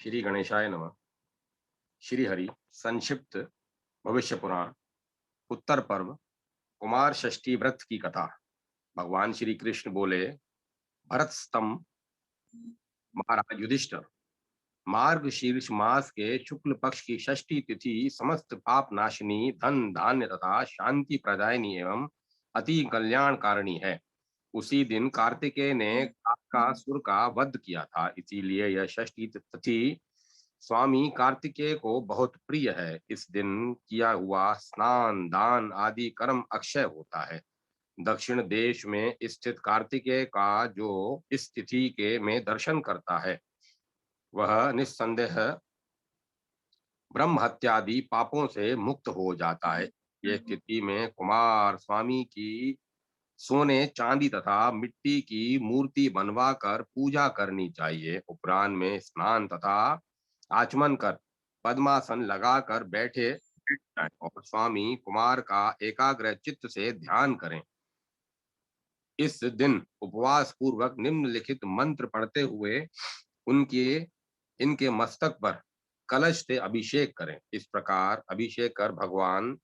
श्री गणेशाय नमः। श्री हरि संक्षिप्त भविष्य पुराण उत्तर पर्व कुमार षष्ठी व्रत की कथा। भगवान श्री कृष्ण बोले, भरत स्तंभ महाराज युधिष्ठिर, मार्ग शीर्ष मास के शुक्ल पक्ष की षष्ठी तिथि समस्त पाप नाशिनी, धन धान्य तथा शांति प्रदायनी एवं अति कल्याणकारिणी है। उसी दिन कार्तिकेय ने काकासुर का वध किया था, इसीलिए यह षष्ठी तिथि स्वामी कार्तिकेय को बहुत प्रिय है। इस दिन किया हुआ स्नान दान आदि कर्म अक्षय होता है। दक्षिण देश में स्थित कार्तिकेय का जो इस तिथि के में दर्शन करता है, वह निस्संदेह ब्रह्म हत्यादि पापों से मुक्त हो जाता है। ये तिथि में कुमार स्वामी की सोने चांदी तथा मिट्टी की मूर्ति बनवा कर पूजा करनी चाहिए। उपरांत में स्नान तथा आचमन कर पद्मासन लगाकर बैठ जाएं और स्वामी कुमार का एकाग्र चित्त से ध्यान करें। इस दिन उपवास पूर्वक निम्नलिखित मंत्र पढ़ते हुए उनके इनके मस्तक पर कलश से अभिषेक करें। इस प्रकार अभिषेक कर भगवान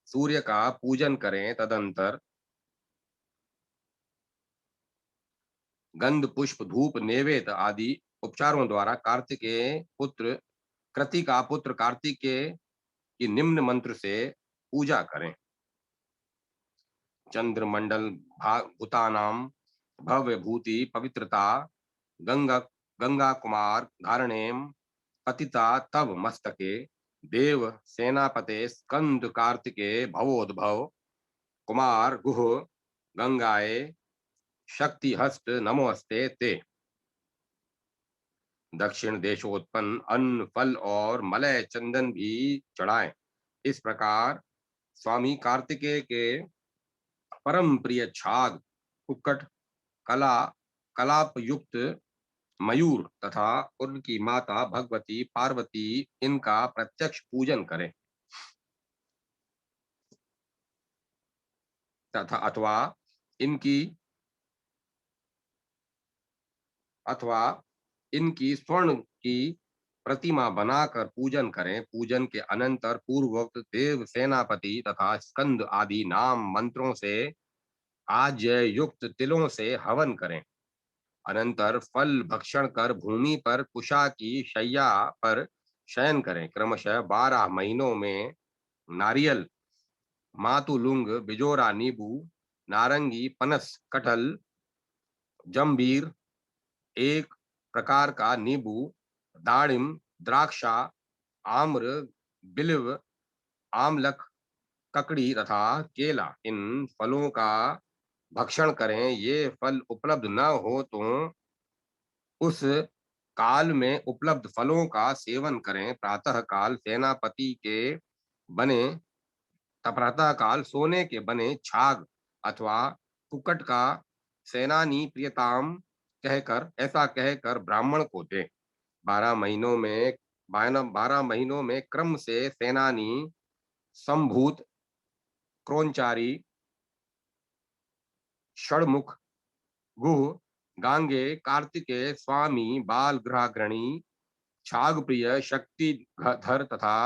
सूर्य का पूजन करें। तदंतर गंध पुष्प धूप नैवेद्य आदि उपचारों द्वारा कार्तिकेय पुत्र कृति का पुत्र कार्तिकेय की निम्न मंत्र से पूजा करें। चंद्रमंडल भूतानाम भव्य भूति पवित्रता गंगा गंगा कुमार धारणेम पतिता तव मस्तके देव सेनापते स्कंद कार्तिके भवोद्भव कुमार गुह गंगाए शक्ति हस्त नमोस्ते ते। दक्षिण देशोत्पन्न अन्न फल और मलय चंदन भी चढ़ाएं। इस प्रकार स्वामी कार्तिकेय के परम प्रिय छाग कुक्कट कला कलाप युक्त मयूर तथा उनकी माता भगवती पार्वती इनका प्रत्यक्ष पूजन करें तथा इनकी अथवा इनकी स्वर्ण की प्रतिमा बनाकर पूजन करें। पूजन के अनंतर पूर्वोक्त देव सेनापति तथा स्कंद आदि नाम मंत्रों से आज्य युक्त तिलों से हवन करें। अनंतर फल भक्षण कर भूमि पर कुशा की शैया पर शयन करें। क्रमशः 12 महीनों में नारियल मातुलुंग बिजोरा नींबू नारंगी पनस कटहल जंबीर एक प्रकार का नींबू दाड़िम द्राक्षा आम्र बिल्व आमलक ककड़ी तथा केला इन फलों का भक्षण करें। ये फल उपलब्ध न हो तो उस काल में उपलब्ध फलों का सेवन करें। प्रातः काल सेनापति के बने प्रातः काल सोने के बने छाग अथवा कुक्कट का सेनानी प्रियताम कहकर ऐसा कहकर ब्राह्मण को दे। 12 महीनों में क्रम से सेनानी संभूत क्रोंचारी षणमुख गुह गांगे कार्तिकेय स्वामी बाल ग्रहाग्रणी छाग प्रिय शक्तिधर तथा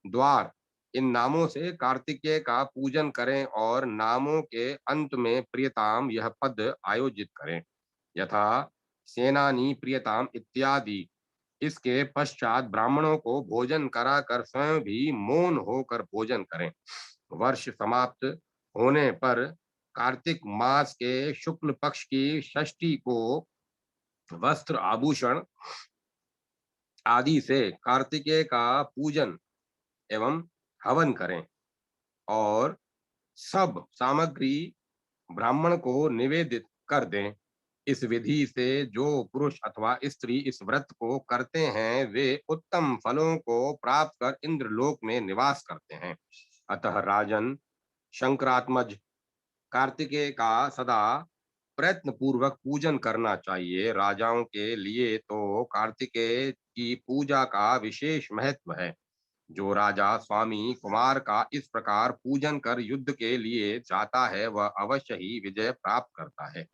द्वार इन नामों से कार्तिकेय का पूजन करें और नामों के अंत में प्रियताम यह पद आयोजित करें, यथा सेनानी प्रियताम इत्यादि। इसके पश्चात ब्राह्मणों को भोजन कराकर स्वयं भी मौन होकर भोजन करें। वर्ष समाप्त होने पर कार्तिक मास के शुक्ल पक्ष की षष्ठी को वस्त्र आभूषण आदि से कार्तिकेय का पूजन एवं हवन करें और सब सामग्री ब्राह्मण को निवेदित कर दें। इस विधि से जो पुरुष अथवा स्त्री इस व्रत को करते हैं वे उत्तम फलों को प्राप्त कर इंद्रलोक में निवास करते हैं। अतः राजन शंकरात्मज कार्तिकेय का सदा प्रयत्न पूर्वक पूजन करना चाहिए। राजाओं के लिए तो कार्तिकेय की पूजा का विशेष महत्व है। जो राजा स्वामी कुमार का इस प्रकार पूजन कर युद्ध के लिए जाता है वह अवश्य ही विजय प्राप्त करता है।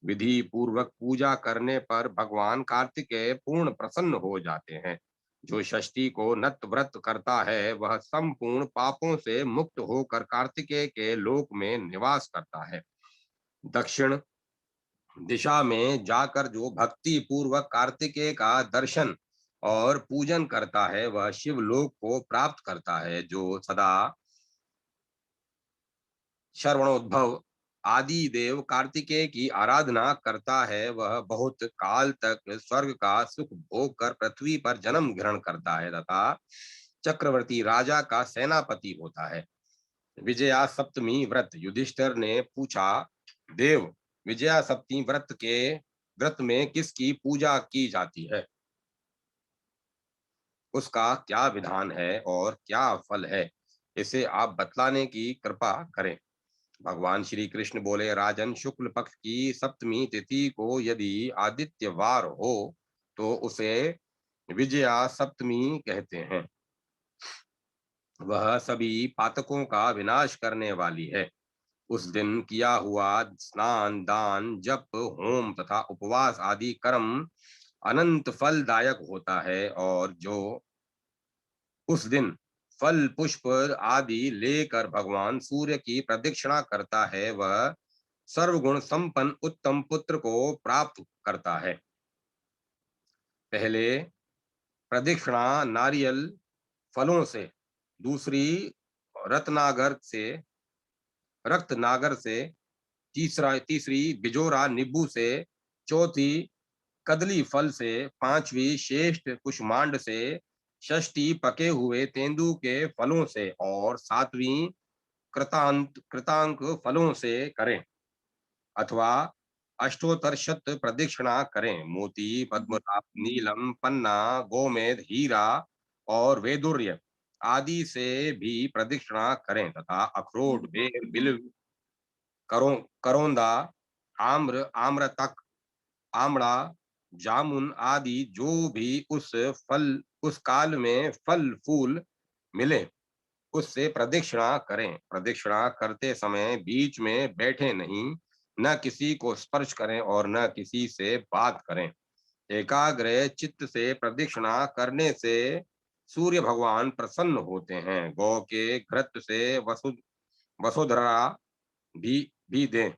विधि पूर्वक पूजा करने पर भगवान कार्तिकेय पूर्ण प्रसन्न हो जाते हैं। जो षष्ठी को नत व्रत करता है वह संपूर्ण पापों से मुक्त होकर कार्तिकेय के लोक में निवास करता है। दक्षिण दिशा में जाकर जो भक्ति पूर्वक कार्तिकेय का दर्शन और पूजन करता है वह शिवलोक को प्राप्त करता है। जो सदा श्रवणोद्भव आदि देव कार्तिकेय की आराधना करता है वह बहुत काल तक स्वर्ग का सुख भोग कर पृथ्वी पर जन्म ग्रहण करता है तथा चक्रवर्ती राजा का सेनापति होता है। विजया सप्तमी व्रत। युधिष्ठिर ने पूछा, देव, विजया सप्तमी व्रत में किसकी पूजा की जाती है? उसका क्या विधान है और क्या फल है? इसे आप बतलाने की कृपा करें। भगवान श्री कृष्ण बोले, राजन, शुक्ल पक्ष की सप्तमी तिथि को यदि आदित्यवार हो तो उसे विजया सप्तमी कहते हैं। वह सभी पातकों का विनाश करने वाली है। उस दिन किया हुआ स्नान, दान, जप, होम तथा उपवास आदि कर्म अनंत फलदायक होता है और जो उस दिन फल पुष्प आदि लेकर भगवान सूर्य की प्रदक्षिणा करता है वह सर्वगुण संपन्न उत्तम पुत्र को प्राप्त करता है। पहले प्रदक्षिणा नारियल फलों से, दूसरी रत्नागर से रक्तनागर से, तीसरी बिजोरा नींबू से, चौथी कदली फल से, पांचवी श्रेष्ठ कुष्मांड से, षष्ठी पके हुए तेंदु के फलों से और सातवीं कृतांक फलों से करें अथवा अष्टोत्तर शत प्रदक्षिणा करें। मोती, पद्मनाभ, नीलम, पन्ना, गोमेद, हीरा और वैदुर्य आदि से भी प्रदक्षिणा करें तथा अखरोट, बेर, बिल्व, करौंदा, आम्रतक, आमड़ा, जामुन आदि जो भी उस काल में फल फूल मिले उससे प्रदक्षिणा करें। प्रदक्षिणा करते समय बीच में बैठे नहीं, न किसी को स्पर्श करें और न किसी से बात करें। एकाग्र चित्त से प्रदक्षिणा करने से सूर्य भगवान प्रसन्न होते हैं। गौ के घृत से वसुधरा भी दें।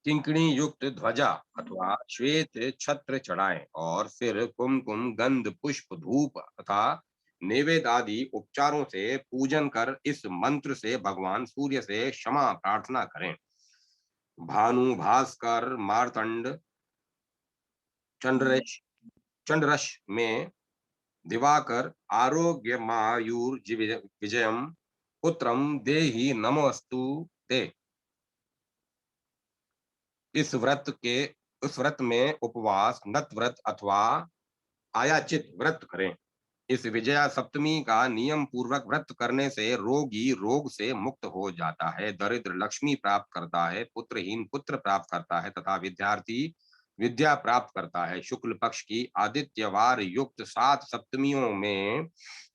किंकणी युक्त ध्वजा अथवा श्वेत छत्र चढ़ाएं और फिर कुमकुम, गंध, पुष्प, धूप तथा नैवेद्य आदि उपचारों से पूजन कर इस मंत्र से भगवान सूर्य से क्षमा प्रार्थना करें। भानु, भास्कर, मार्तंड, चंद्रश चंद्रश में दिवाकर, आरोग्य मायूर विजयम पुत्रम देहि नमोस्तु ते। इस व्रत में उपवास, नत व्रत अथवा आयाचित व्रत करें। इस विजया सप्तमी का नियम पूर्वक व्रत करने से रोगी रोग से मुक्त हो जाता है, दरिद्र लक्ष्मी प्राप्त करता है, पुत्रहीन पुत्र प्राप्त करता है तथा विद्यार्थी विद्या प्राप्त करता है। शुक्ल पक्ष की आदित्यवार युक्त 7 सप्तमियों में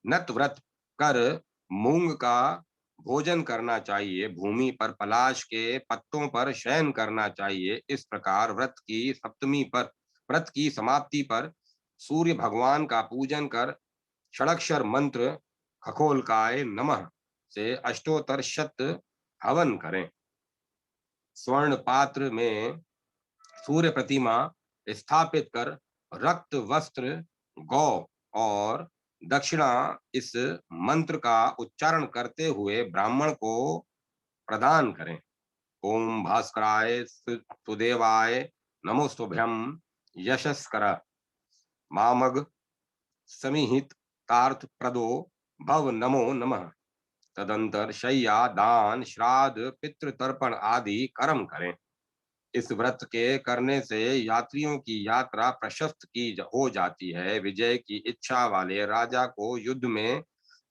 नत व्रत कर मूंग का भोजन करना चाहिए। भूमि पर पलाश के पत्तों पर शयन करना चाहिए। इस प्रकार व्रत की समाप्ति पर सूर्य भगवान का पूजन कर षडक्षर मंत्र खगोलकाय नमः से अष्टोत्तर शत हवन करें। स्वर्ण पात्र में सूर्य प्रतिमा स्थापित कर रक्त वस्त्र, गौ और दक्षिणा इस मंत्र का उच्चारण करते हुए ब्राह्मण को प्रदान करें। ओम भास्कराय सुदेवाय नमोस्तुभ्यम यशस्कर मामग समिहित तार्थ प्रदो भव नमो नमः। तदंतर शय्या, दान, श्राद्ध, पितृ तर्पण आदि कर्म करें। इस व्रत के करने से यात्रियों की यात्रा प्रशस्त हो जाती है। विजय की इच्छा वाले राजा को युद्ध में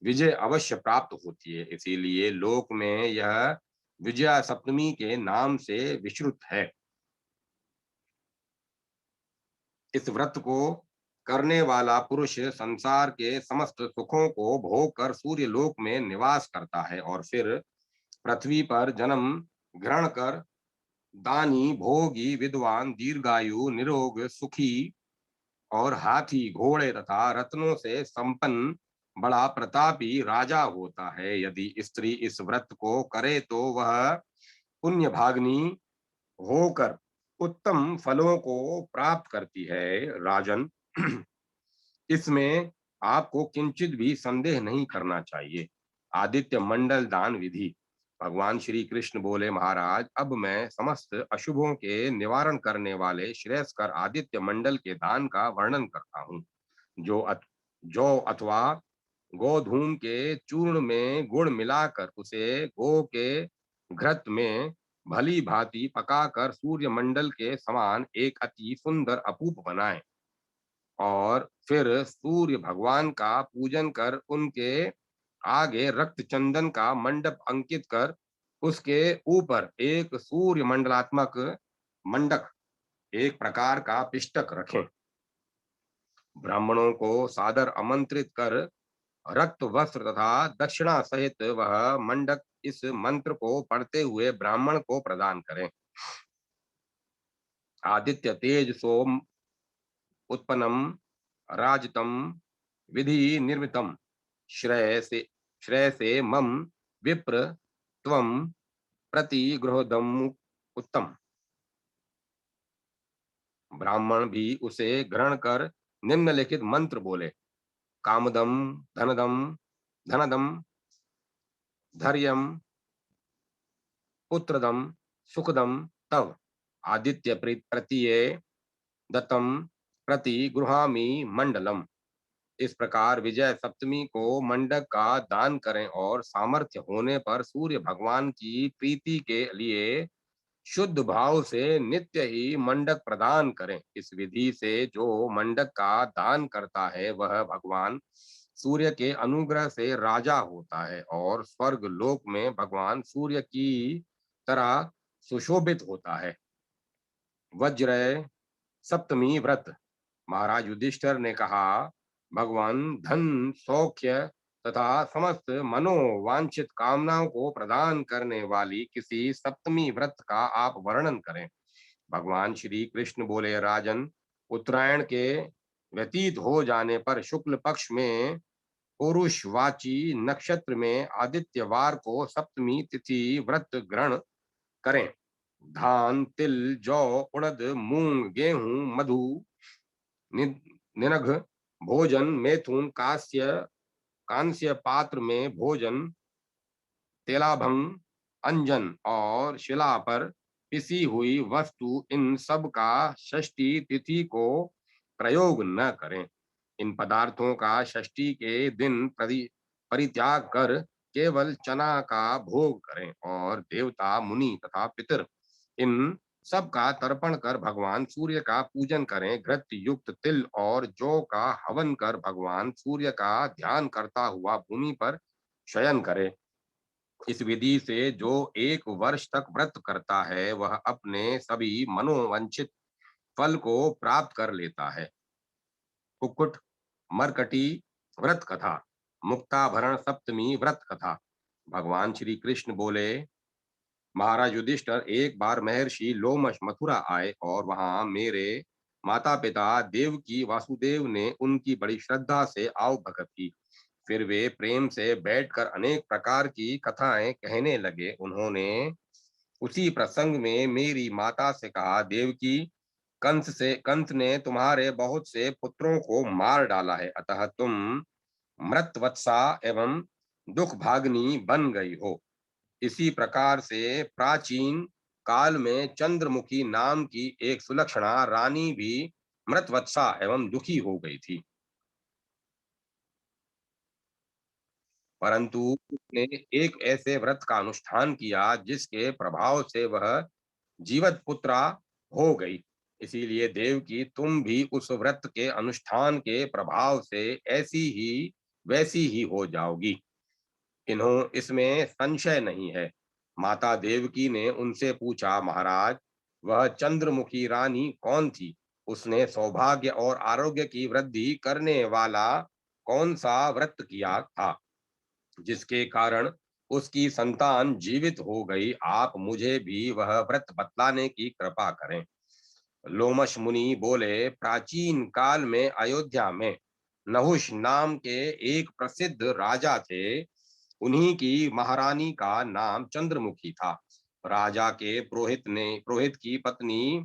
विजय अवश्य प्राप्त होती है। इसीलिए लोक में यह विजया सप्तमी के नाम से विश्रुत है। इस व्रत को करने वाला पुरुष संसार के समस्त सुखों को भोग कर सूर्य लोक में निवास करता है और फिर पृथ्वी पर जन्म ग्रहण कर दानी, भोगी, विद्वान, दीर्घायु, निरोग, सुखी और हाथी, घोड़े तथा रत्नों से संपन्न बड़ा प्रतापी राजा होता है। यदि स्त्री इस व्रत को करे तो वह पुण्य भागनी होकर उत्तम फलों को प्राप्त करती है। राजन, इसमें आपको किंचित भी संदेह नहीं करना चाहिए। आदित्य मंडल दान विधि। भगवान श्री कृष्ण बोले, महाराज, अब मैं समस्त अशुभों के निवारण करने वाले श्रेयस्कर आदित्य मंडल के दान का वर्णन करता हूँ। जो अथवा गोधूम के चूर्ण में गुड़ मिलाकर उसे गो के घृत में भली भांति पकाकर सूर्य मंडल के समान एक अति सुंदर अपूप बनाए और फिर सूर्य भगवान का पूजन कर उनके आगे रक्त चंदन का मंडप अंकित कर उसके ऊपर एक सूर्य मंडलात्मक मंडक, एक प्रकार का पिष्टक रखें। ब्राह्मणों को सादर आमंत्रित कर रक्त वस्त्र तथा दक्षिणा सहित वह मंडक इस मंत्र को पढ़ते हुए ब्राह्मण को प्रदान करें। आदित्य तेज सोम उत्पन्नम राजतम विधि निर्मितम श्रेयसे मम विप्र त्वम प्रति गृहोदम उत्तम। ब्राह्मण भी उसे ग्रहण कर निम्नलिखित मंत्र बोले, कामदम धनदम धनदम धैर्यम पुत्रदम सुखदम तव आदित्य प्रतीये दत्तम प्रति गृहामि मंडलम। इस प्रकार विजय सप्तमी को मंडक का दान करें और सामर्थ्य होने पर सूर्य भगवान की प्रीति के लिए शुद्ध भाव से नित्य ही मंडक प्रदान करें। इस विधि से जो मंडक का दान करता है वह भगवान सूर्य के अनुग्रह से राजा होता है और स्वर्ग लोक में भगवान सूर्य की तरह सुशोभित होता है। वज्र सप्तमी व्रत। महाराज युधिष्ठिर ने कहा, भगवान धन, सौख्य तथा समस्त मनोवांछित कामनाओं को प्रदान करने वाली किसी सप्तमी व्रत का आप वर्णन करें। भगवान श्री कृष्ण बोले, राजन, उत्तरायण के व्यतीत हो जाने पर शुक्ल पक्ष में पुरुषवाची नक्षत्र में आदित्यवार को सप्तमी तिथि व्रत ग्रहण करें। धान, तिल, जौ, उड़द, मूंग, गेहूं, मधु, निनघ भोजन, मैथुन, कांस्य पात्र में भोजन, तेलाभंग, अंजन और शिला पर पिसी हुई वस्तु, इन सब का षष्ठी तिथि को प्रयोग न करें। इन पदार्थों का षष्ठी के दिन परित्याग कर केवल चना का भोग करें और देवता, मुनि तथा पितर, इन सब का तर्पण कर भगवान सूर्य का पूजन करें। घृत युक्त तिल और जौ का हवन कर भगवान सूर्य का ध्यान करता हुआ भूमि पर शयन करे। इस विधि से जो 1 वर्ष तक व्रत करता है वह अपने सभी मनोवांछित फल को प्राप्त कर लेता है। कुक्कुट मरकटी व्रत कथा। मुक्ताभरण सप्तमी व्रत कथा। भगवान श्री कृष्ण बोले, महाराज युधिष्ठिर, एक बार महर्षि लोमश मथुरा आए और वहां मेरे माता पिता देवकी वासुदेव ने उनकी बड़ी श्रद्धा से आव भगत की। फिर वे प्रेम से बैठकर अनेक प्रकार की कथाएं कहने लगे। उन्होंने उसी प्रसंग में मेरी माता से कहा, देवकी, कंस ने तुम्हारे बहुत से पुत्रों को मार डाला है, अतः तुम मृतवत्सा एवं दुख भागनी बन गई हो। इसी प्रकार से प्राचीन काल में चंद्रमुखी नाम की एक सुलक्षणा रानी भी मृतवत्सा एवं दुखी हो गई थी, परंतु उसने एक ऐसे व्रत का अनुष्ठान किया जिसके प्रभाव से वह जीवत पुत्रा हो गई। इसीलिए देवकी, तुम भी उस व्रत के अनुष्ठान के प्रभाव से ऐसी ही वैसी ही हो जाओगी। इसमें संशय नहीं है। माता देवकी ने उनसे पूछा, महाराज, वह चंद्रमुखी रानी कौन थी? उसने सौभाग्य और आरोग्य की वृद्धि करने वाला कौन सा व्रत किया था जिसके कारण उसकी संतान जीवित हो गई, आप मुझे भी वह व्रत बतलाने की कृपा करें। लोमश मुनि बोले, प्राचीन काल में अयोध्या में नहुष नाम के एक प्रसिद्ध राजा थे। उन्हीं की महारानी का नाम चंद्रमुखी था। राजा के पुरोहित की पत्नी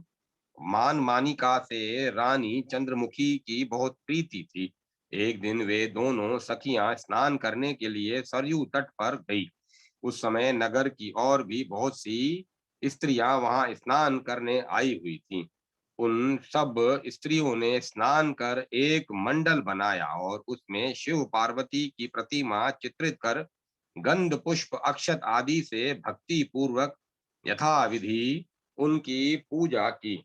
मानमानिका से रानी चंद्रमुखी की बहुत प्रीति थी। एक दिन वे दोनों सखियां स्नान करने के लिए सरयू तट पर गई। उस समय नगर की और भी बहुत सी स्त्रियां वहां स्नान करने आई हुई थीं। उन सब स्त्रियों ने स्नान कर एक मंडल बनाया और उसमें शिव पार्वती की प्रतिमा चित्रित कर गंध पुष्प अक्षत आदि से भक्ति पूर्वक यथाविधि उनकी पूजा की।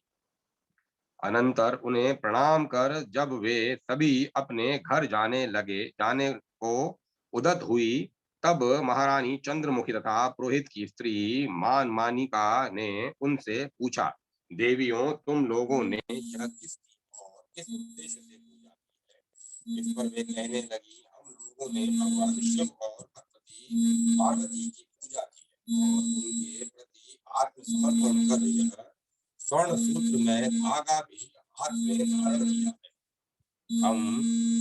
अनंतर उन्हें प्रणाम कर जब वे सभी अपने घर जाने को उदत हुई, तब महारानी चंद्रमुखी तथा पुरोहित की स्त्री मानिका ने उनसे पूछा, देवियों, तुम लोगों ने यह किसकी और किस उद्देश्य से पूजा की है? इस पर वे कहने लगी, हम लोगों ने भगवान शिव और भगवती पार्वती की पूजा की है और उनके प्रति आत्मसमर्पण कर यह स्वर्ण सूत्र में धागा भी हाथ में धारण किया है। हम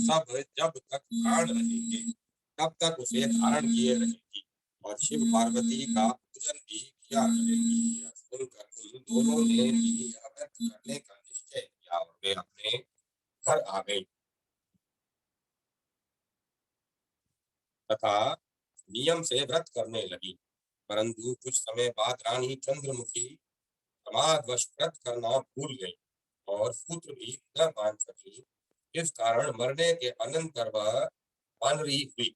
सब जब तक प्राण रहेंगे तब तक उसे धारण किए रहेंगी और शिव पार्वती का पूजन भी किया करेंगी। यह सुनकर उन दोनों ने भी यह व्रत करने का निश्चय किया और वे अपने घर आ गई तथा नियम से व्रत करने लगी। परंतु कुछ समय बाद रानी चंद्रमुखी प्रमादवश व्रत करना भूल गई और सूत्र भी न मान सकी। इस कारण मरने के अनंतर वह वानरी हुई।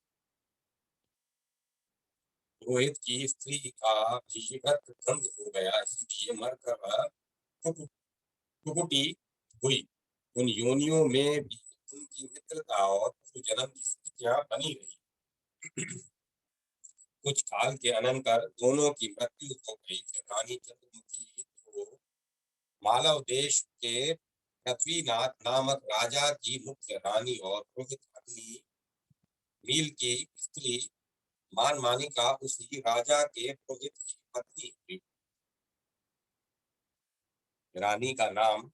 रोहित की स्त्री का भी व्रत भंग हो गया, इसलिए मरकर वह कुकुटी हुई। उन योनियों में भी उनकी मित्रता और पूर्व जन्म की स्मृतियां बनी रही। कुछ काल के अनंतर दोनों की मृत्यु हो गई। रानी चंद्रमुखी को मालव देश के पृथ्वीनाथ नामक राजा की मुख्य रानी और पुरोहित अग्नि मील की स्त्री मानमानिका उसी राजा के पुरोहित की पत्नी हुई। रानी का नाम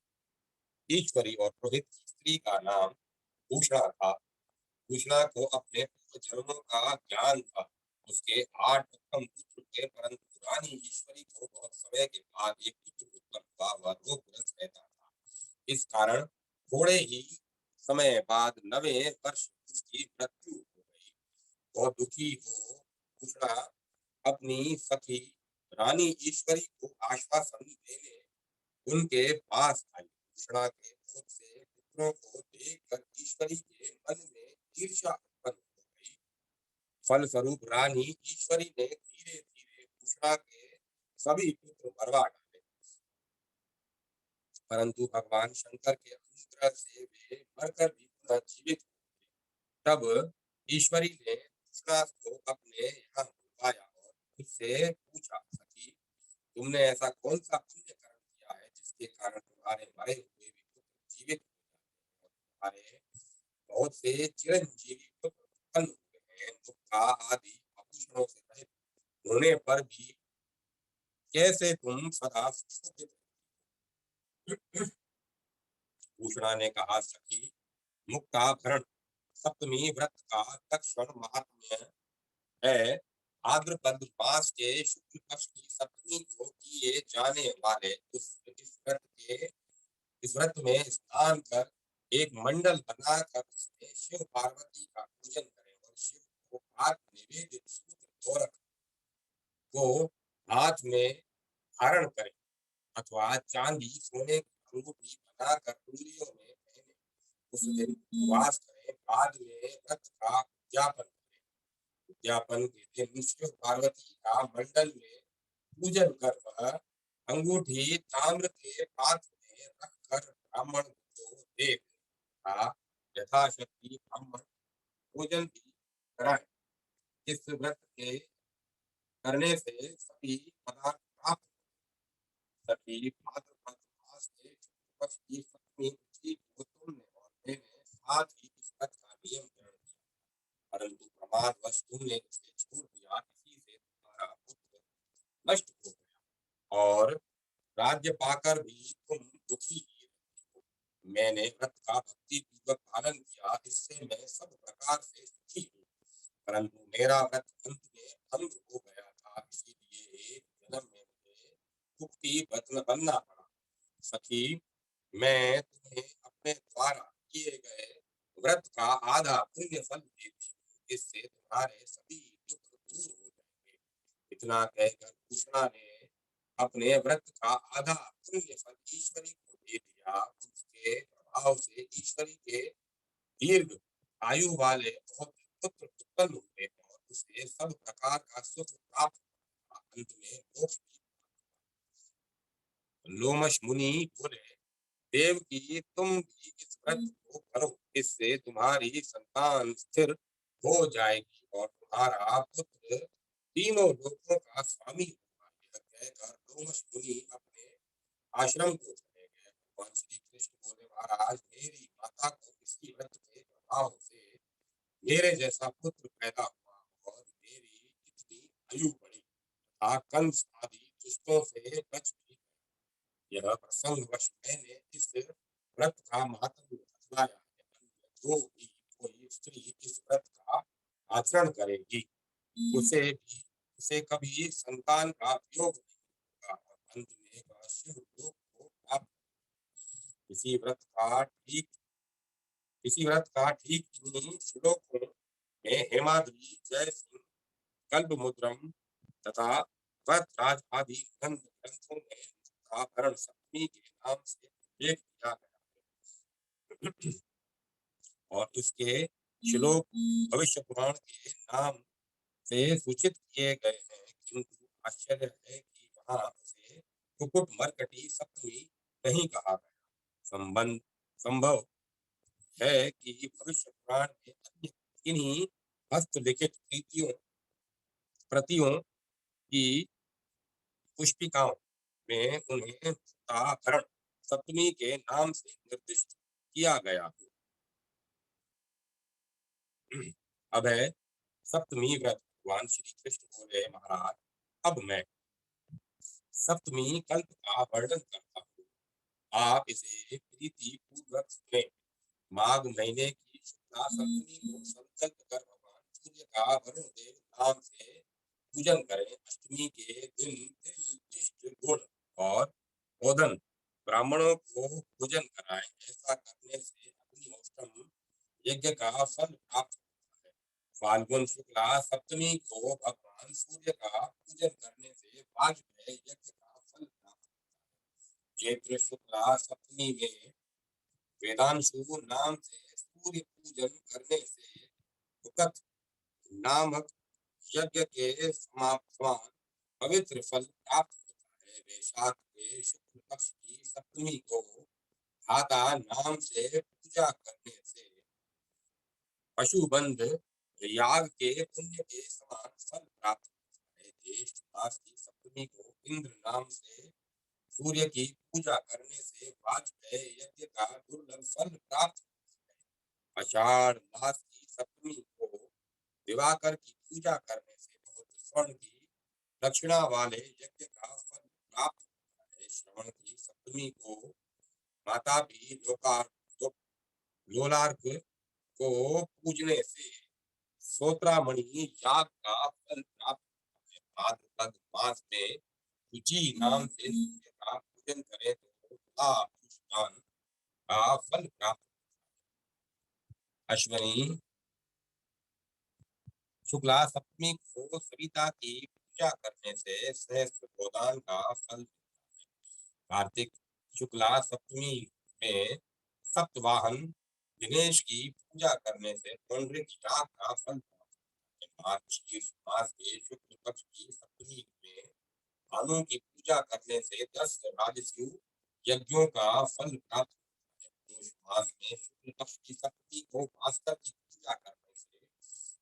ईश्वरी और पुरोहित की स्त्री का नाम भूषणा था। भूषणा को अपने पूर्व जन्मों का ज्ञान था। उसके 8 उत्तम पुत्र थे, परंतु रानी ईश्वरी को बहुत समय के बाद एक पुत्र उत्पन्न हुआ। वह रोगग्रस्त रहता था। इस कारण थोड़े ही समय बाद 9वें वर्ष उसकी मृत्यु हो गई। बहुत दुखी हो भूषणा अपनी सखी रानी ईश्वरी को आश्वासन देने उनके पास आई। भूषणा के बहुत से पुत्रों को देखकर ईश्वरी के मन में ईर्ष्या उत्पन्न हो गई। फलस्वरूप रानी ईश्वरी ने धीरे धीरे भूषणा के सभी पुत्र मरवा डाले। परंतु भगवान शंकर के अनुग्रह से वे मरकर भी पुनः जीवित हो गए। तब ईश्वरी ने भूषणा को अपने यहाँ बुलाया और उससे पूछा, सखी, तुमने ऐसा कौन सा पुण्य कर्म किया है जिसके कारण तुम्हारे मरे हुए भी पुत्र जीवित हो जाते हैं और तुम्हारे बहुत से चिरंजीवी पुत्र उत्पन्न हुए हैं? दुख आदि आभूषणों से रहित होने पर भी कैसे तुम सदा सुशोभित? भूषणा ने कहा, सखी, मुक्ताभरण सप्तमी व्रत का तत्क्षण महात्म्य है। भाद्रपद मास के शुक्ल पक्ष की सप्तमी को किए जाने वाले इस व्रत में स्नान कर एक मंडल बनाकर उसमें शिव पार्वती का पूजन करें और शिव को हाथ निवेदित सूत्र गोरख को हाथ में धारण करें अथवा चांदी सोने की अंगूठी बनाकर उंगलियों में पहने। उस दिन उपवास करें, बाद में व्रत का उद्यापन करें। उद्यापन के दिन शिव पार्वती का मंडल में पूजन कर वह अंगूठी ताम्र के पात्र में रखकर ब्राह्मण को दे तथा यथाशक्ति ब्राह्मण भोजन भी कराए। इस व्रत के करने से सभी पदार्थ प्राप्त सभी भाद्रपद मास के शुक्ल पक्ष की सप्तमी तिथि को तुमने और मैंने साथ ही इस व्रत का नियम ग्रहण किया, परंतु प्रमादवश तुमने इसे छोड़ दिया। इसी राज्य पाकर भी तुम दुखी ही रहती हो। मैंने व्रत का भक्ति पूर्वक पालन किया, इससे मैं सब प्रकार से सुखी हूँ, परंतु मेरा व्रत अंत में भंग हो गया था, इसीलिए एक जन्म में मुझे कुक्ति बनना पड़ा। सखी, मैं तुम्हें अपने द्वारा किए गए व्रत का आधा पुण्य फल देती हूँ, इससे तुम्हारे सभी दुख दूर हो जाएंगे। इतना कहकर कृष्णा ने अपने व्रत का आधा पुण्य फल ईश्वरी को दे दिया। उसके प्रभाव से ईश्वरी के दीर्घ आयु वाले बहुत पुत्र उत्पन्न हुए और उसे सब प्रकार का सुख प्राप्त हुआ। अंत में मोक्ष की। लोमश मुनि बोले, देव की तुम भी इस व्रत को करो, इससे तुम्हारी संतान स्थिर हो जाएगी और तुम्हारा पुत्र तीनों लोकों का स्वामी होगा। यह कहकर लोमश मुनि अपने आश्रम को चले गए। भगवान श्री कृष्ण बोले, महाराज, मेरी माता को इसी व्रत के प्रभाव से मेरे जैसा पुत्र पैदा हुआ और मेरी इतनी आयु बढ़ी तथा कंस आदि दुष्टों से बच भी। यह प्रसंगवश मैंने इस व्रत का महात्म्य बतलाया है। जो भी कोई स्त्री इस व्रत का आचरण करेगी, उसे कभी संतान का वियोग नहीं होगा और अंत में वह शिव लोक को प्राप्त। इसी व्रत का ठीक इन्हीं श्लोकों में हेमाद्री, जय सिंह, कल्पमुद्रम तथा व्रतराज आदि ग्रंथों में भरण सप्तमी के नाम से उल्लेख किया गया है और इसके श्लोक भविष्य पुराण के नाम से सूचित किए गए हैं, किंतु आश्चर्य है कि वहां उसे कुकुट मरकटी सप्तमी नहीं कहा गया। संभव है कि भविष्य पुराण में अन्य किन्हीं हस्तलिखित प्रतियों की पुष्पिकाओं में उन्हें भरण सप्तमी के नाम से निर्दिष्ट किया गया हो। अब है सप्तमी व्रत। भगवान श्री कृष्ण बोले, महाराज, अब मैं सप्तमी कल्प का वर्णन करता हूँ, आप इसे प्रीति पूर्वक सुने। माघ महीने की शुक्ला सप्तमी को संकल्प कर भगवान सूर्य का वरुण देव नाम से पूजन करें। अष्टमी के दिन तिल, तिष्ट, गुड़ और ओदन ब्राह्मणों को पूजन कराएं। ऐसा करने से अग्निहोत्रम यज्ञ का फल प्राप्त होता है। फाल्गुन शुक्ला सप्तमी को भगवान सूर्य का पूजन करने से वाजपेय यज्ञ का फल प्राप्त होता है। चैत्र शुक्ला सप्तमी में वेदांशु नाम से सूर्य पूजन करने से उकत नामक यज्ञ के समान पवित्र फल प्राप्त होता है। वैशाख के शुक्ल पक्ष की सप्तमी को धाता नाम से पूजा करने से पशुबंध याग के पुण्य के समान फल प्राप्त होता है। ज्येष्ठ मास की सप्तमी को इंद्र नाम से सूर्य की पूजा करने से वाजपेय यज्ञ का दुर्लभ फल प्राप्त होता है। आषाढ़ मास की सप्तमी को दिवाकर की पूजा करने से बहुत स्वर्ण की दक्षिणा वाले यज्ञ का फल प्राप्त होता है। श्रवण की सप्तमी को माता भी लोलार्क को पूजने से सोत्रामणि याग का फल प्राप्त होता है। भाद्रपद मास में रुचि नाम से सूर्य का पूजन करें तो अनुष्ठान का फल प्राप्त। अश्वनी शुक्ला सप्तमी को सविता की पूजा करने से सहस्त्र गोदान का फल मिलता है। कार्तिक शुक्ला सप्तमी में सप्तवाहन दिनेश की पूजा करने से पौंड्रिक याग का फल प्राप्त होता है। मार्च मास के शुक्ल पक्ष की सप्तमी में भानु की पूजा करने से 10 राजस्व यज्ञों का फल प्राप्त होता है। पुष मास में शुक्ल पक्ष की सप्तमी को भास्कर की पूजा करने से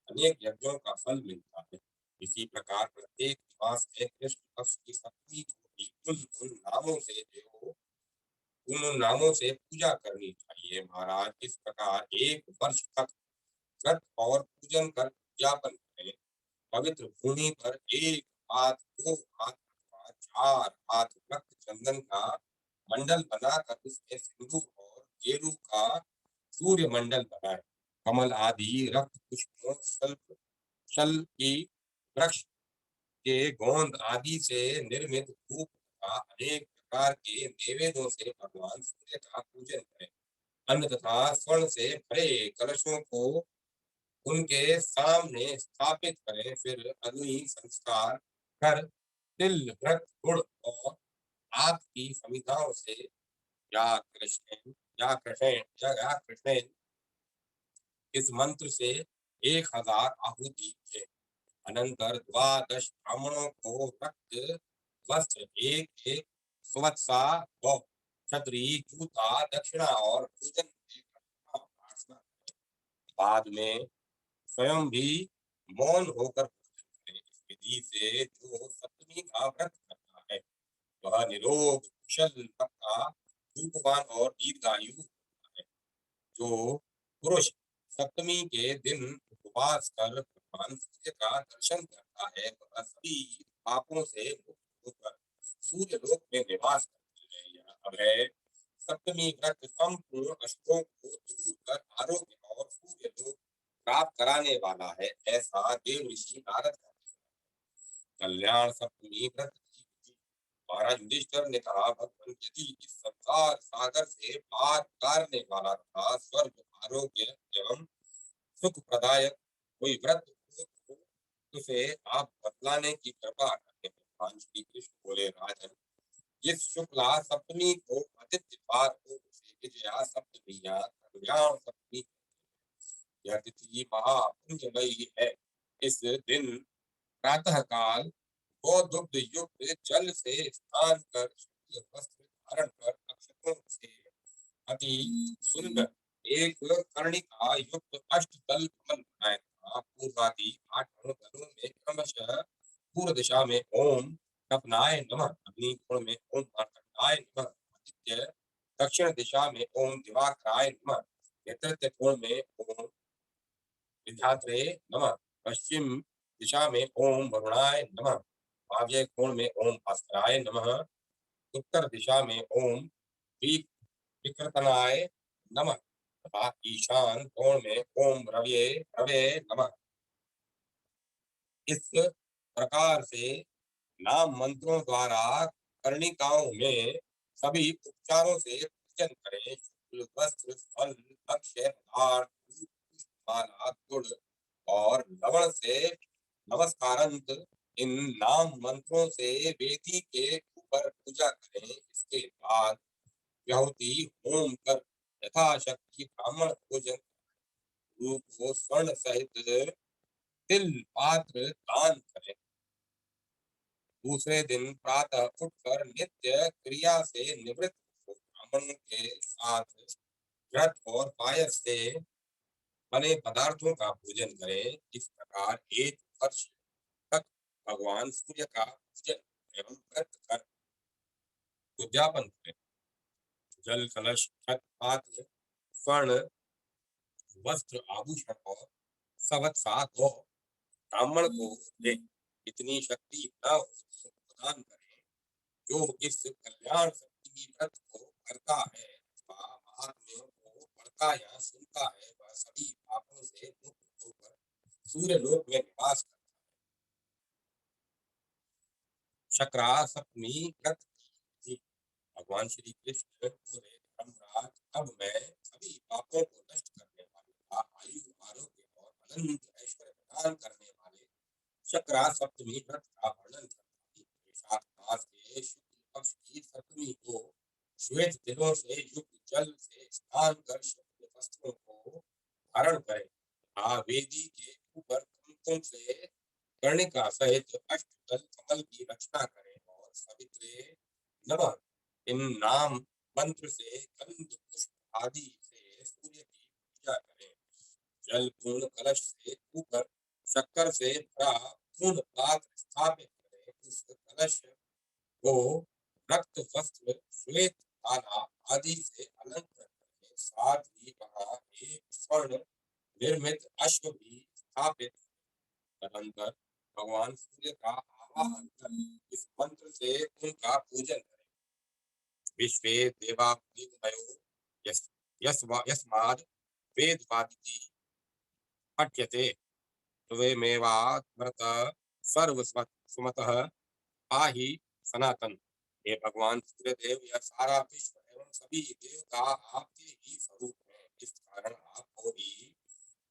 अनेक यज्ञों का फल मिलता है। इसी प्रकार प्रत्येक मास में कृष्ण पक्ष की सप्तमी को भी उन नामों से पूजा करनी चाहिए। महाराज, इस प्रकार 1 वर्ष तक व्रत और पूजन कर उद्यापन करें। पवित्र भूमि पर 1 हाथ 2 हाथ अथवा 4 हाथ रक्त चंदन का मंडल बनाकर उसमें सिंदूर और गेरू का सूर्य मंडल बनाए। कमल आदि रक्त पुष्पों शल की वृक्ष के गोंद आदि से निर्मित धूप तथा अनेक प्रकार के नैवेद्यों से भगवान सूर्य का पूजन करें। अन्न तथा स्वर्ण से भरे कलशों को उनके सामने स्थापित करें। फिर अग्नि संस्कार कर तिल व्रत गुड़ और आग की समिधाओं से या कृष्ण या कृष्ण इस मंत्र से 1000 आहुति है। अनंतर द्वादश ब्राह्मणों को रक्त वस्त्र एक एक सुवत्सा व छतरी जूता दक्षिणा और भोजन प्रार्थना। बाद में स्वयं भी मौन होकर भोजन करें। इस विधि से जो सप्तमी का व्रत करता है वह निरोग कुशल भक्ता रूपवान और दीर्घायु होता है। जो पुरुष सप्तमी के दिन उपवास कर भगवान सूर्य का दर्शन करता है वह सभी पापों से मुक्त होकर सूर्य लोक में निवास करते हैं। यह अभय सप्तमी व्रत संपूर्ण कष्टों को दूर कर आरोग्य और सूर्य लोक प्राप्त कराने वाला है, ऐसा देव ऋषि नारद का कल्याण सप्तमी व्रत की विधि। महाराज युधिष्ठिर ने कहा, भगवान यदि इस संसार सागर से पार उतारने वाला तथा स्वर्ग आरोग्य एवं सुख प्रदायक कोई व्रत हो तो उसे आप बतलाने की कृपा करें। भगवान श्री कृष्ण बोले, राजन जिस शुक्ला सप्तमी को आदित्य पार हो उसे विजया सप्तमी या कल्याण सप्तमी। यह तिथि महापुण्यमयी है। इस दिन प्रातः काल गोदुग्ध युक्त जल से स्नान कर शुक्ल वस्त्र धारण कर अक्षतों से अति सुंदर एक कर्णिका युक्त अष्टदल कमल बनाए तथा पूर्वादि 8 दलों में क्रमशः पूर्व दिशा में ओम तपनाय नमः, अग्नि कोण में ओम मार्कंडाय नमः, आदित्य दक्षिण दिशा में ओम दिवाकराय नमः, नेतृत्व कोण में ओम विद्यात्रे नमः, पश्चिम दिशा में ओम वरुणाय नमः, वायव्य कोण में ओम भास्कराय नमः, उत्तर दिशा में ओम विकृतनाय नमः तथा ईशान कोण में ओम रवये रवे नमः। इस प्रकार से नाम मंत्रों द्वारा कर्णिकाओं में सभी उपचारों से पूजन करें। शुक्ल वस्त्र फल भक्ष्य पदार्थ धूप, पुष्प, माला गुड़ और लवण से नमस्कारंत इन नाम मंत्रों से वेदी के ऊपर पूजा करें। इसके बाद व्याहुति होम कर यथाशक्ति ब्राह्मण भोजन रूप को स्वर्ण सहित तिल पात्र दान करें। दूसरे दिन प्रातः उठकर नित्य क्रिया से निवृत्त हो ब्राह्मणों के साथ घृत और पायस से बने पदार्थों का पूजन करें। इस प्रकार 1 वर्ष तक भगवान सूर्य का पूजन एवं व्रत कर उद्यापन करें। जल कलश छत पात्र स्वर्ण वस्त्र आभूषण और सवत्सा को ब्राह्मण को दे। इतनी शक्ति न हो तो प्रदान करें। जो इस कल्याण सप्तमी व्रत को करता है अथवा महात्म्यों को पढ़ता या सुनता है वह सभी पापों से मुक्त होकर सूर्य लोक में निवास करता है। शकरा सप्तमी व्रत की भगवान श्री कृष्ण बोले, धर्मराज अब मैं सभी पापों को नष्ट करने वाले आयु आरोग्य और अनंत ऐश्वर्य प्रदान करने वाले शकरा सप्तमी व्रत का वर्णन करता हूँ। वैशाख मास के शुक्ल पक्ष की सप्तमी को श्वेत तिलों से युक्त जल से स्नान कर शुक्ल वस्त्रों को धारण करें तथा वेदी के ऊपर कुमकुम से कर्णिका सहित अष्टदल कमल की रचना करें और सवित्रे नमः इन नाम मंत्र से गंध पुष्प आदि से सूर्य की पूजा करें। जल पूर्ण कलश से ऊपर शक्कर से भरा पूर्ण पात्र स्थापित करें। उस कलश को रक्त वस्त्र श्वेत माला आदि से अलंकृत करें। साथ ही वहां एक स्वर्ण निर्मित अश्व भी स्थापित। तदंतर भगवान सूर्य का आवाहन कर इस मंत्र से उनका पूजन करें। विश्वे देवाग्निमयो यस्माद् वेदवादिति पठ्यते त्वमेवामृत सर्वस्वतः पाहि सनातन। हे भगवान सूर्यदेव, यह सारा विश्व एवं सभी देवता आपके ही स्वरूप हैं। इस कारण आपको ही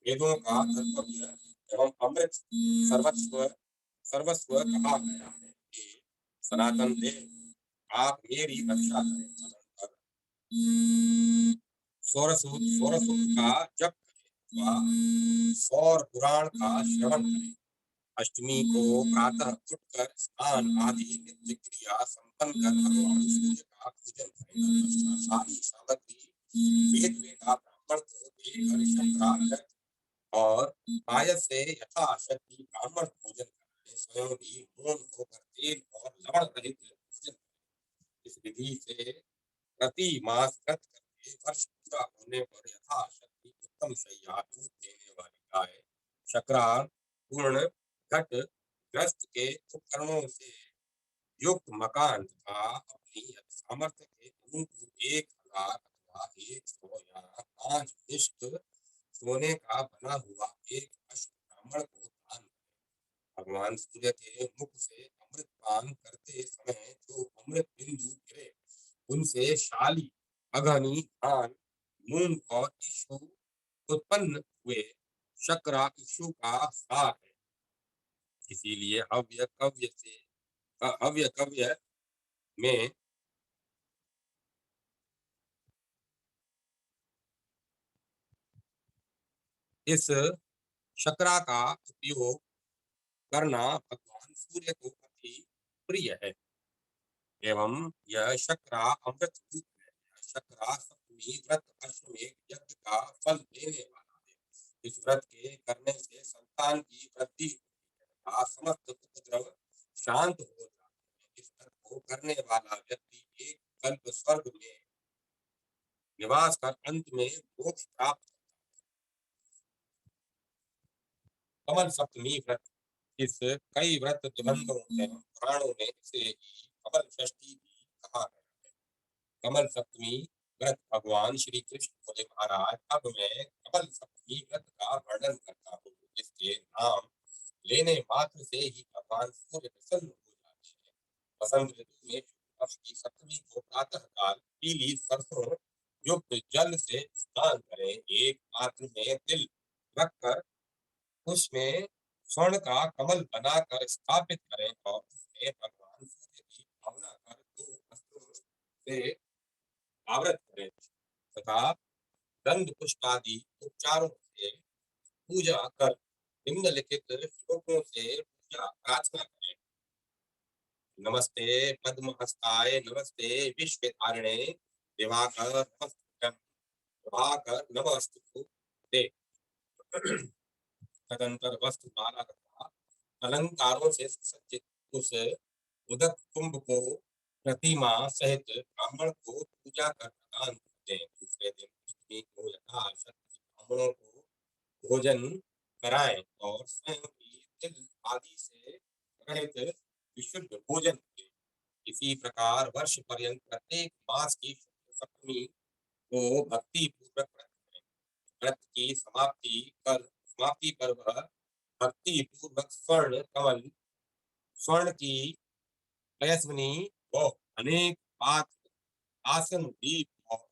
वेदों का कर्तव्य एवं अमृत सर्वस्व सर्वस्व कहा गया है। हे सनातन देव, आप मेरी रक्षा करें। अनंतर सौरसूत का जप करें अथवा सौर पुराण का श्रवण करें। अष्टमी को प्रातः उठकर स्नान आदि नित्य क्रिया संपन्न कर भगवान सूर्य का पूजन करें। सारी सामग्री वेद वेदा ब्राह्मण को देकर शंकराचार्य और पायस से यथाशक्ति ब्राह्मण भोजन कराएं। स्वयं भी मौन होकर तेल और लवण रहित भोजन करें। इस विधि से प्रति मास व्रत करके वर्ष पूरा होने पर यथाशक्ति उत्तम शैया दूध देने वाली गाय शक्रार पूर्ण घट ग्रस्त के उपकरणों से युक्त मकान तथा अपनी सामर्थ्य के अनुकूल 1000 अथवा 100 या 5 निष्ठ सोने का बना हुआ एक अश्व ब्राह्मण को दान करें। भगवान सूर्य के मुख से अमृत पान करते समय जो अमृत बिंदु गिरे उनसे शाली अघनी धान मूंग और इक्षु उत्पन्न हुए। शक्रा इक्षु का सार है, इसीलिए हव्य कव्य में इस शक्रा का उपयोग करना भगवान सूर्य को अति प्रिय है एवं यह शक्रा अमृत रूप है। यह शक्रा सप्तमी व्रत अश्वमेध यज्ञ का फल देने वाला है। इस व्रत के करने से संतान की वृद्धि होती है, समस्त उपद्रव शांत हो जाते हैं। इस व्रत को करने वाला व्यक्ति एक कल्प स्वर्ग में निवास कर अंत में मोक्ष प्राप्त। कमल सप्तमी व्रत इस कई व्रत निबंधों एवं पुराणों में इसे ही कमल षष्ठी भी कहा गया है। कमल सप्तमी व्रत भगवान श्री कृष्ण बोले, महाराज अब मैं कमल सप्तमी व्रत का वर्णन करता हूँ। इसके नाम लेने मात्र से ही भगवान सूर्य प्रसन्न हो जाते हैं। बसंत ऋतु में पक्ष की सप्तमी को प्रातः काल पीली सरसों युक्त जल से स्नान करें। एक पात्र में तिल रखकर उसमें स्वर्ण का कमल बनाकर स्थापित करें और उसमें भगवान सूर्य की भावना कर 2 वस्त्रों से आवृत करें तथा गंध पुष्प आदि उपचारों से पूजा कर निम्नलिखित श्लोकों से पूजा प्रार्थना करें। नमस्ते पद्महस्ताय, नमस्ते विश्वधारिणे, दिवाकर प्रभाकर नमस्तु ते। तदंतर वस्त्र माला तथा अलंकारों से सुसज्जित उस उदक कुंभ को प्रतिमा सहित ब्राह्मण को पूजा कर प्रदान करते हैं। दूसरे दिन अष्टमी को यथाशक्ति ब्राह्मणों को भोजन कराएं और स्वयं भी तिल आदि से रहित विशुद्ध भोजन करें। इसी प्रकार वर्ष पर्यंत प्रत्येक मास की शुक्ल सप्तमी को भक्ति पूर्वक व्रत करें। व्रत की समाप्ति पर वह भक्ति पूर्वक स्वर्ण की पयस्विनी व अनेक पात्र आसन दीप और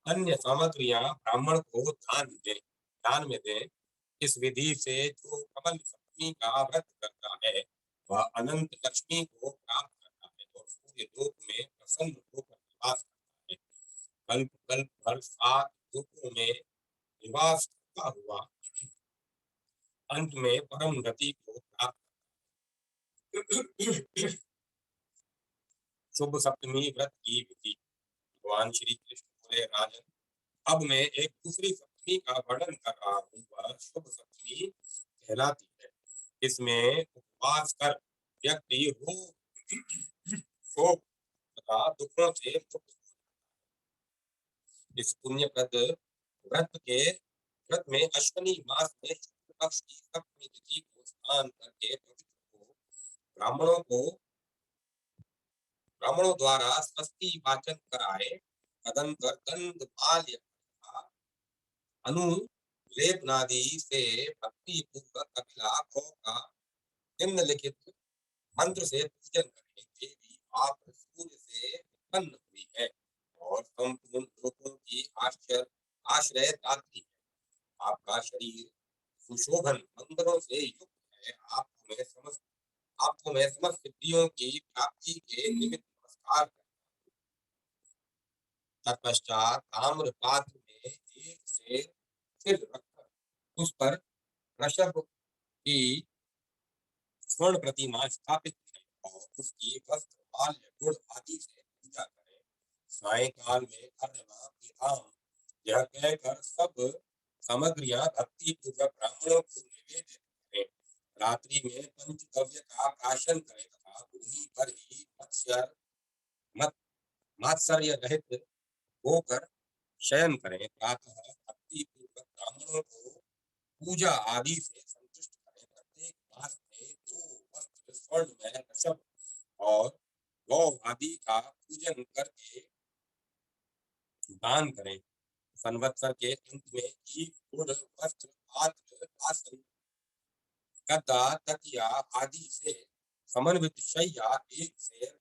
अन्य सामग्रियां ब्राह्मण को दान में दें। इस विधि से जो कमल सप्तमी का व्रत करता है वह अनंत लक्ष्मी को प्राप्त करता है और सूर्य लोक में प्रसन्न होकर निवास करता है। कल्प कल्प भर 7 लोकों में निवास करता हुआ अंत में परम गति को प्राप्त। शुभ सप्तमी व्रत की विधि। भगवान श्री कृष्ण बोले, राजन अब मैं एक दूसरी सप्तमी का वर्णन कर रहा हूँ। वह शुभ सप्तमी कहलाती है। इसमें उपवास कर व्यक्ति रोग शोक तथा दुखों से मुक्त। इस पुण्यप्रद व्रत में अश्विनी मास में शुक्ल पक्ष की सप्तमी तिथि को स्नान करके पवित्र हो ब्राह्मणों द्वारा स्वस्ति वाचन कराए, तदंतर दंड माल्य अनुलेपनादि से भक्ति पूर्वक कपिला गौ का निम्नलिखित मंत्र से पूजन करें। देवी आप सूर्य से उत्पन्न हुई है और संपूर्ण लोगों की आश्रय दात्री है। आपका शरीर सुशोभन मंदिरों से युक्त है। आपको मैं समस्त सिद्धियों की प्राप्ति के निमित्त नमस्कार करता हूँ। तत्पश्चात ताम्र पात्र में एक से सिर रखकर उस पर वृषभ की स्वर्ण प्रतिमा स्थापित करें और उसकी वस्त्र माल्य गुड़ आदि से पूजा करें। सायंकाल में अर्घना विधान यह कहकर सब सामग्रियां भक्ति पूर्वक ब्राह्मणों को निवेदित करें। रात्रि में पंचगव्य का प्राशन करें तथा भूमि पर ही मात्सर्य रहित होकर शयन करें। प्रातः भक्ति पूर्वक ब्राह्मणों को पूजा आदि से संतुष्ट करें। प्रत्येक मास में 2 वस्त्र स्वर्ण में वृषभ और गौ आदि का पूजन करके दान करें। संवत्सर के अंत में एक गुड़ वस्त्र पात्र आसन गद्दा तकिया आदि से समन्वित शैया एक सेर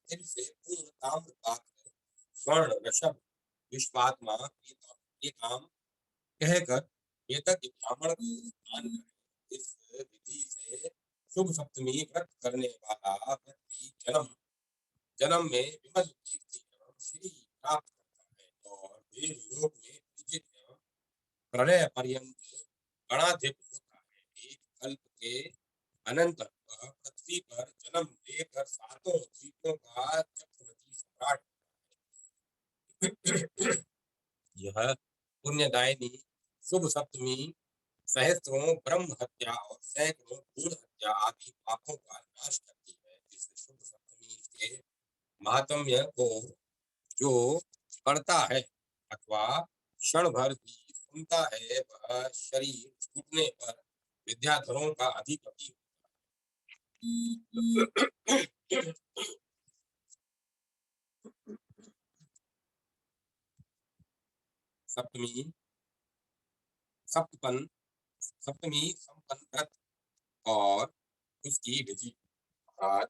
तिल से पूर्ण ताम्र पात्र स्वर्ण वृषभ विश्वात्मा ये काम कहकर एतक ब्राह्मण को दान करें। इस विधि से शुभ सप्तमी व्रत करने वाला व्यक्ति जन्म में विमल कीर्ति एवं श्री प्राप्त करता है और देवलोक में पूजित एवं प्रलय पर्यंत गणाधिप होता है। एक कल्प के अनंतर वह पृथ्वी पर जन्म लेकर 7 द्वीपों का चक्रवर्ती सम्राट यह पुण्यदायिनी शुभ सप्तमी सहस्त्रों ब्रह्म हत्या और सैकड़ों भ्रूण हत्या आदि पापों का नाश करती है। इस शुभ सप्तमी के महात्म्य को जो पढ़ता है अथवा क्षण भर भी सुनता है वह शरीर छूटने पर विद्याधरों का अधिपति होता है। सप्तमी संपन्न व्रत और उसकी विधि। आज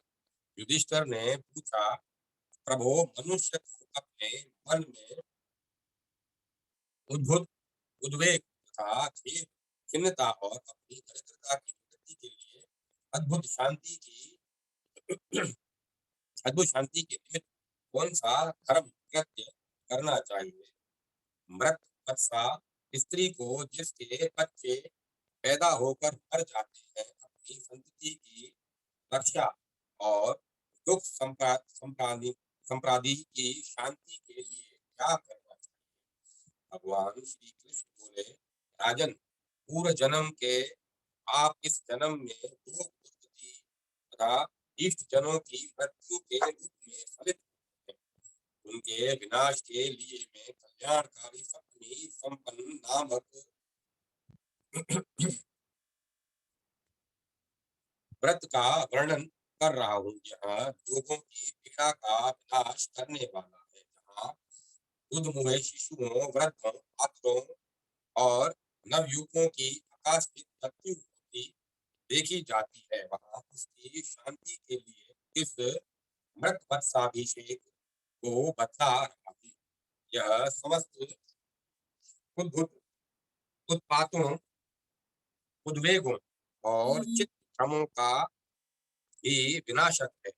युधिष्ठिर ने पूछा, प्रभो मनुष्य को अपने मन में उद्वेग तथा खेद खिन्नता और अपनी दरिद्रता की निवृत्ति के लिए अद्भुत शांति के निमित्त कौन सा धर्म कृत्य करना चाहिए। मृत वत्सा स्त्री को जिसके बच्चे पैदा होकर मर जाते हैं अपनी संतति की रक्षा और दुख संप्रादि की शांति के लिए क्या करना चाहिए। भगवान श्री कृष्ण बोले, राजन पूर्व जन्म के आप इस जन्म में 2 पुत्री तथा इष्ट जनों की मृत्यु के रूप में फलित हैं। उनके विनाश के लिए मैं कल्याणकारी सप्तमी संपन्न नामक व्रत का वर्णन कर रहा हूँ। यह लोगों की पीड़ा का विनाश करने वाला है। जहाँ बुद्धमुहे शिशुओं वृद्धों पात्रों और नवयुवकों की आकस्मिक मृत्यु होती देखी जाती है वहां उसकी शांति के लिए इस मृत वत्साभिषेक को बता रहा है। यह समस्त उद्भुत उत्पातों उद्वेगों और चित्त भ्रमों का भी विनाशक है।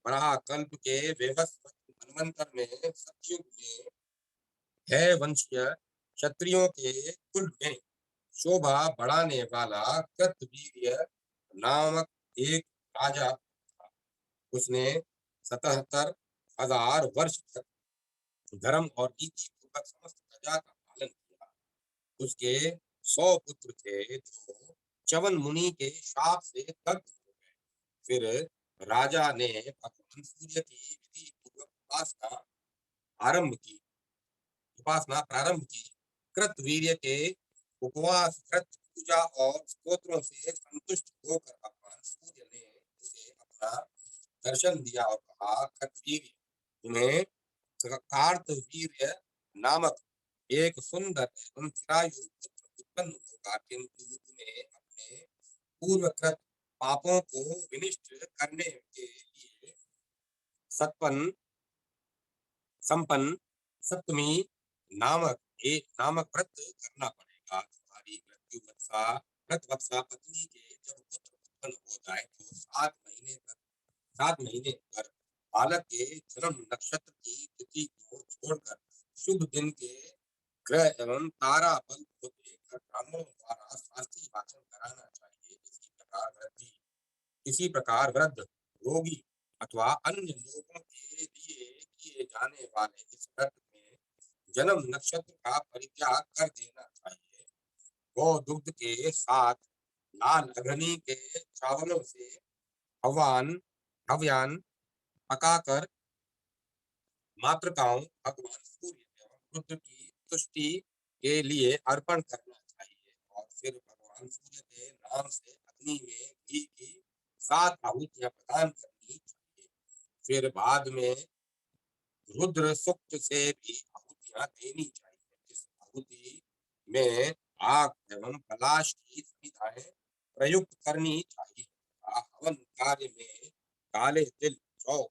पराकल्प के वैवस्वत मनवंतर में सतयुग में है वंशीय क्षत्रियों के कुल में शोभा बढ़ाने वाला कृतवीर्य नामक एक राजा था। उसने 77,000 वर्ष तक धर्म और नीति पूर्वक समस्त प्रजा का पालन किया। उसके 100 पुत्र थे जो च्यवन मुनि के शाप से दग्ध हो गए। फिर राजा ने भगवान सूर्य की विधि पूर्वक उपासना प्रारंभ की। कृतवीर्य के उपवास व्रत पूजा और स्तोत्रों से संतुष्ट होकर भगवान सूर्य ने उसे अपना दर्शन दिया और कहा, खरवीर, तुम्हें कार्तवीर्य नामक एक सुंदर एवं चिरायु पुत्र उत्पन्न होगा, किंतु तुम्हें अपने पूर्वकृत पापों को विनिष्ट करने के लिए सत्पन संपन्न सप्तमी नामक व्रत करना पड़ेगा। तुम्हारी व्रतवत्सा पत्नी के जब पुत्र उत्पन्न हो जाए तो 7 महीने पर बालक के जन्म नक्षत्र की तिथि को छोड़कर शुभ दिन के ग्रह एवं तारा बल को देखकर ब्राह्मणों द्वारा शास्त्रीय वाचन कराना चाहिए। इसी प्रकार वृद्ध, रोगी अथवा अन्य लोगों के लिए किए जाने वाले इस व्रत में जन्म नक्षत्र का परित्याग कर देना चाहिए। गौ दुग्ध के साथ लाल अग्नि के चावलों से हव्यान पकाकर मातृकाओं भगवान सूर्य एवं रुद्र की तुष्टि के लिए अर्पण करना चाहिए और फिर भगवान सूर्य के नाम से अग्नि में घी की 7 आहुतियां प्रदान करनी चाहिए। फिर बाद में रुद्र सूक्त से भी आहुतियां देनी चाहिए। इस आहुति में आग एवं पलाश की सुविधाएं प्रयुक्त करनी चाहिए। हवन कार्य में काले तिल, जौ,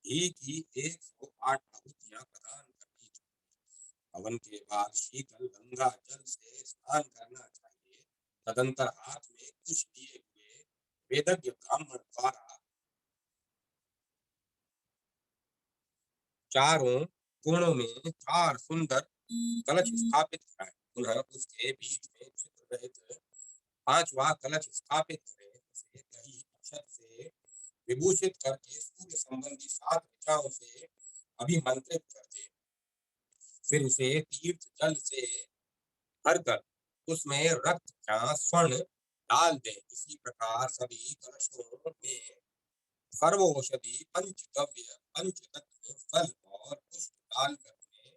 घी की 108 आहुतियां प्रदान करनी चाहिए। हवन के बाद शीतल गंगा जल से स्नान करना चाहिए। तदंतर हाथ में कुश लिए हुए वेदज्ञ ब्राह्मण द्वारा चारों कोणों में 4 सुंदर कलश स्थापित कराएं। पुनः उसके बीच में चित्र रहित 5वां कलश स्थापित करें। उसे दही अक्षत से विभूषित करके सूर्य संबंधी 7 ऋचाओं से अभिमंत्रित कर दे। फिर उसे तीर्थ जल से भरकर उसमें रक्त का स्वर्ण डाल दे। इसी प्रकार सभी कलशों में सर्वौषधि पंचगव्य पंचतत्व फल और पुष्प डाल करके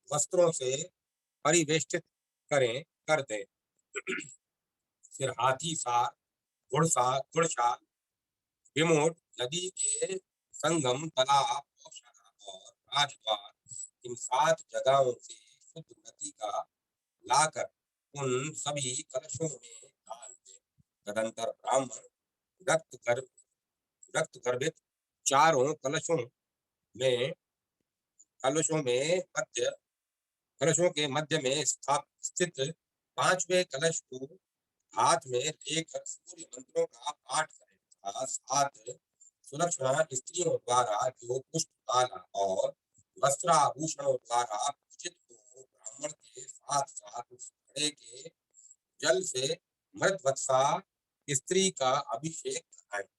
वस्त्रों से परिवेष्टित कर दे। फिर हाथी सार, गुड़साल, विमोट, नदी के संगम, तालाब, गौशाला और राजद्वार, इन 7 जगहों से शुद्ध नदी का लाकर उन सभी कलशों में डाल दे। तदंतर ब्राह्मण रक्त गर्भित चारों में कलशों के मध्य में स्थित 5वें कलश को हाथ में लेकर सूर्य मंत्रों का पाठ करें। 7 सुलक्षणा स्त्रियों द्वारा जो पुष्प माला और वस्त्राभूषणों द्वारा पूजित हो, ब्राह्मण के साथ साथ उस घड़े के जल से मृतवत्सा स्त्री का अभिषेक कराएं।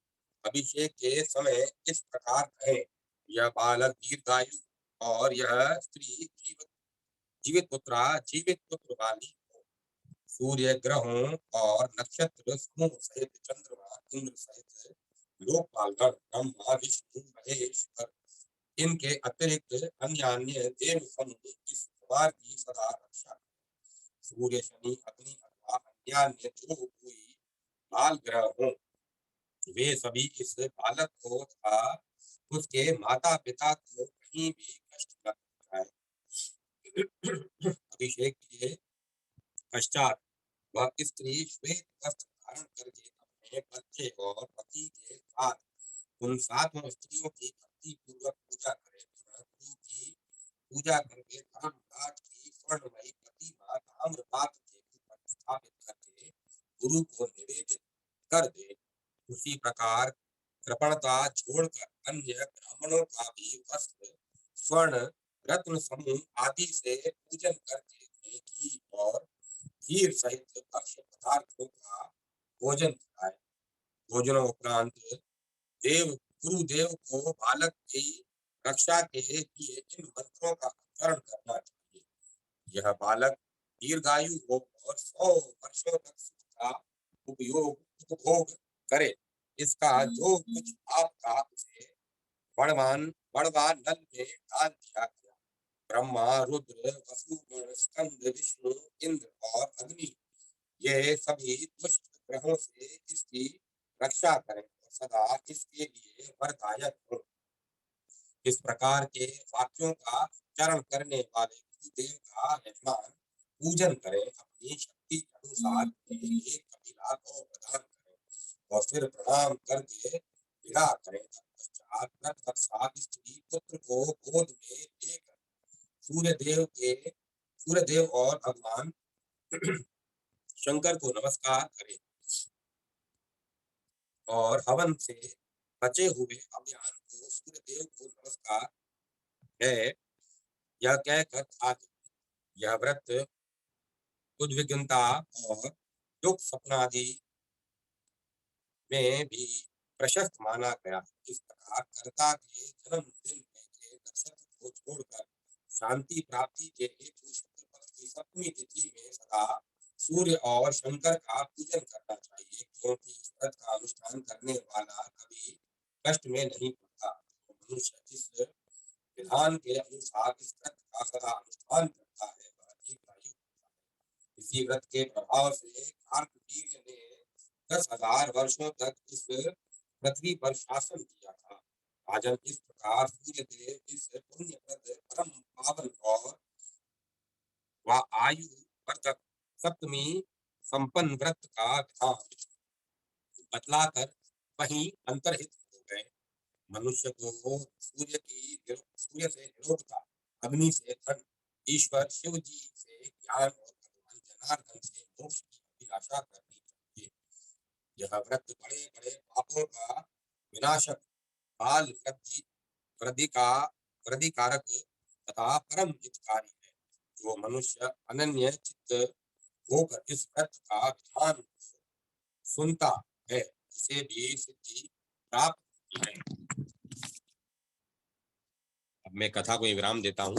अभिषेक के समय इस प्रकार कहें, यह बालक दीर्घायु और यह स्त्री जीवित पुत्र वाली हो। सूर्य ग्रहों और नक्षत्र समूह सहित चंद्रमा इंद्र सहित लोकपालगण ब्रह्मा विष्णु महेश्वर इनके अतिरिक्त अन्य देव समूह इस कुमार की सदा रक्षा करें। सूर्य, शनि, अग्नि अथवा अन्य जो कोई बाल ग्रह हो, वे सभी इस बालक को तथा उसके माता पिता को कहीं भी कष्ट न पहुंचाए। अभिषेक के पश्चात वह स्त्री श्वेत वस्त्र धारण करके अपने बच्चे और पति के साथ उन 7 स्त्रियों की भक्ति पूर्वक पूजा करे। गुरु की पूजा करके धर्मराज की स्वर्णमयी प्रतिमा ताम्रपात्र के ऊपर स्थापित करके गुरु को निवेदित कर दे। उसी प्रकार कृपणता छोड़कर अन्य ब्राह्मणों का भी वस्त्र, स्वर्ण, रत्न समूह आदि से पूजन करके घी और खीर सहित भक्ष्य पदार्थों का भोजन कराए। भोजनोपरांत गुरुदेव को बालक की रक्षा के लिए इन मंत्रों का उच्चारण करना चाहिए। यह बालक दीर्घायु हो और 100 वर्षों तक सुख का उपभोग करे। इसका जो कुछ पाप था उसे बड़वान नल में डाल दिया गया। ब्रह्मा, रुद्र, वसुगण, स्कंद, विष्णु, इंद्र और अग्नि, ये सभी दुष्ट ग्रहों से इसकी रक्षा करें। सदा इसके लिए वरदायक हो। इस प्रकार के वाक्यों का उच्चारण करने वाले गुरुदेव का यजमान पूजन करें, अपनी शक्ति के अनुसार एक कपिला को प्रदान करें और फिर प्रणाम करके विदा करें। तत्पश्चात तत्पश्चात स्त्री पुत्र को गोद में लेकर सूर्यदेव और भगवान शंकर को नमस्कार करें और हवन से बचे हुए अभियान को सूर्यदेव को नमस्कार है यह कहकर आगे। यह व्रत उद्विग्नता और दुख सपनादि में भी प्रशस्त माना गया है। इस प्रकार कर्ता के जन्मदिन के नक्षत्र को छोड़कर शांति प्राप्ति के हेतु शुक्ल पक्ष की सप्तमी तिथि में सदा सूर्य और शंकर का पूजन करना चाहिए, क्योंकि इस व्रत का अनुष्ठान करने वाला कभी कष्ट में नहीं पड़ता। मनुष्य जिस विधान के अनुसार इस व्रत का सदा अनुष्ठान करता है वह दीर्घायु होता है। इसी व्रत के प्रभाव से कार्तवीर्य ने 10,000 वर्षों तक इस पृथ्वी पर शासन किया था। राजन, इस प्रकार सूर्यदेव इस पुण्यप्रद परम पावन और आयु वर्धक सप्तमी संपन्न व्रत का विधान बतलाकर वहीं अंतर्हित हो गए। मनुष्य को सूर्य से निरोधता, अग्नि से धन, ईश्वर शिव जी से ज्ञान और भगवान जनार्दन से मोक्ष की अभिलाषा करनी चाहिए। यह व्रत बड़े बड़े पापों का विनाशक, बाल वृद्धिकारक तथा परम हितकारी है। जो मनुष्य अनन्य चित्त होकर इस व्रत का विधान सुनता है उसे भी सिद्धि प्राप्त होती है। अब मैं कथा को विराम देता हूँ।